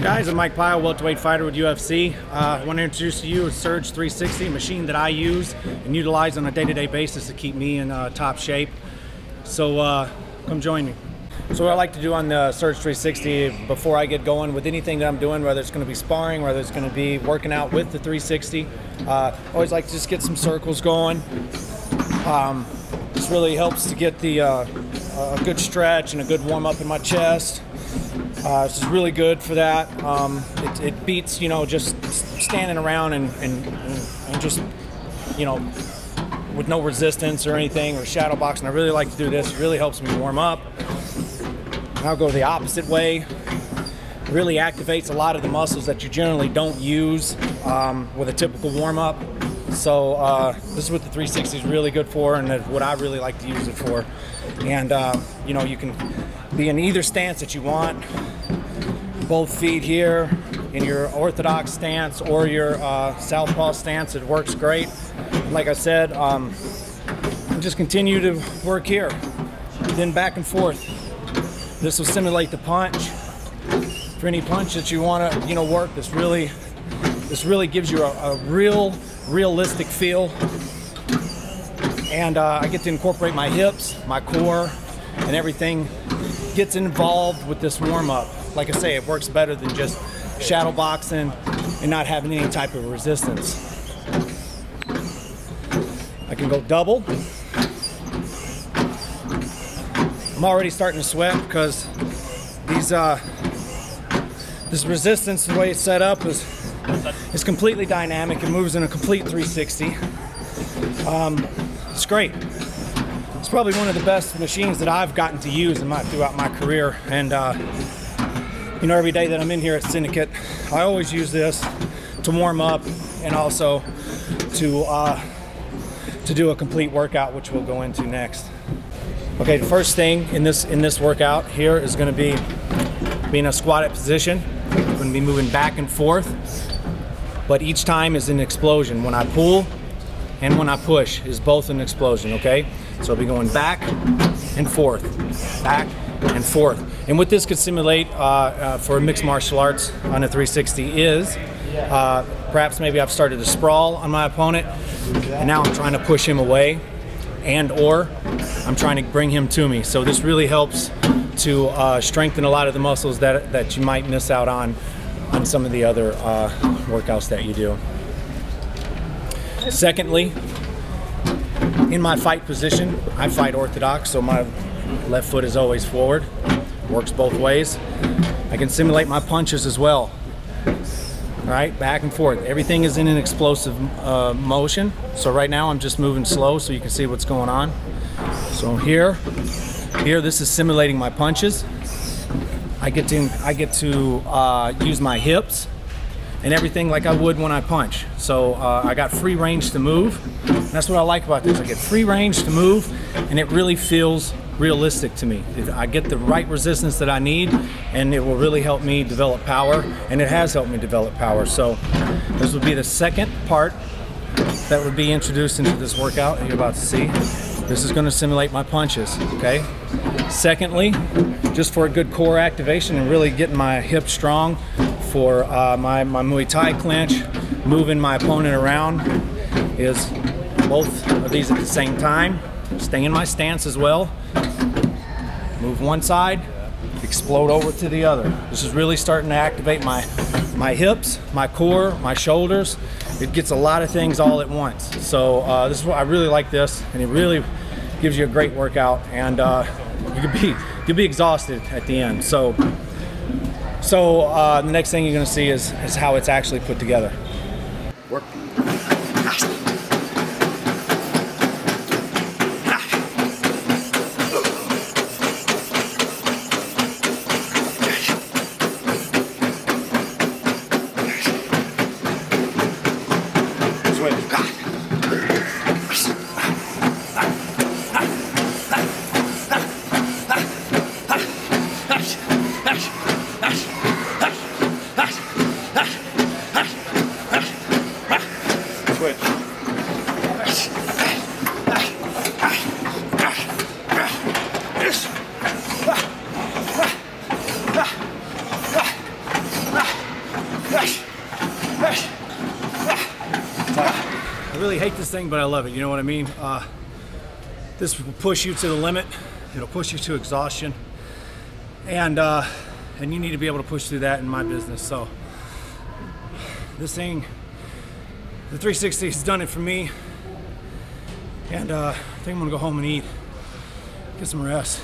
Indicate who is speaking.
Speaker 1: Guys, I'm Mike Pyle, welterweight fighter with UFC. I want to introduce to you a Surge 360, a machine that I use and utilize on a day-to-day basis to keep me in top shape. So come join me. So what I like to do on the Surge 360 before I get going with anything that I'm doing, whether it's going to be sparring, whether it's going to be working out with the 360, always like to just get some circles going. This really helps to get the a good stretch and a good warm up in my chest. This is really good for that. It beats, you know, just standing around and just, you know, with no resistance or anything, or shadow boxing. I really like to do this. It really helps me warm up. I'll go the opposite way. It really activates a lot of the muscles that you generally don't use with a typical warm up. So this is what the 360 is really good for, and what I really like to use it for. And you know, you can be in either stance that you want. Both feet here in your orthodox stance or your southpaw stance. It works great. Like I said, just continue to work here, then back and forth. This will simulate the punch. For any punch that you want to, you know, work, this really gives you a realistic feel. And I get to incorporate my hips, my core, and everything gets involved with this warm-up. Like I say, it works better than just shadow boxing and not having any type of resistance. I can go double. I'm already starting to sweat because these this resistance, the way it's set up, is completely dynamic. It moves in a complete 360. It's great. It's probably one of the best machines that I've gotten to use throughout my career. And you know, every day that I'm in here at Syndicate, I always use this to warm up and also to do a complete workout, which we'll go into next. Okay, the first thing in this workout here is going to be in a squatted position. I'm going to be moving back and forth, but each time is an explosion. When I pull and when I push is both an explosion, okay? So I'll be going back and forth, back and forth. And what this could simulate for mixed martial arts on a 360 is perhaps maybe I've started to sprawl on my opponent and now I'm trying to push him away, and or I'm trying to bring him to me. So this really helps to strengthen a lot of the muscles that you might miss out on some of the other workouts that you do. Secondly, in my fight position, I fight orthodox, so my left foot is always forward. Works both ways. I can simulate my punches as well. All right, back and forth. Everything is in an explosive motion. So right now I'm just moving slow so you can see what's going on. So here, this is simulating my punches. I get to use my hips and everything like I would when I punch. So I got free range to move. And that's what I like about this. I get free range to move, and it really feels realistic to me. I get the right resistance that I need, and it will really help me develop power, and it has helped me develop power. So this would be the second part that would be introduced into this workout that you're about to see. This is going to simulate my punches, okay? Secondly, just for a good core activation and really getting my hips strong for my Muay Thai clinch, moving my opponent around, is both of these at the same time. Stay in my stance as well. Move one side, explode over to the other. This is really starting to activate my hips, my core, my shoulders. It gets a lot of things all at once. So this is what I really like this, and it really gives you a great workout, and you'll be exhausted at the end. So the next thing you're going to see is how it's actually put together. Work. really hate this thing, but I love it. You know what I mean? This will push you to the limit. It'll push you to exhaustion, and you need to be able to push through that in my business. So this thing, the 360 has done it for me, and I think I'm gonna go home and eat, get some rest.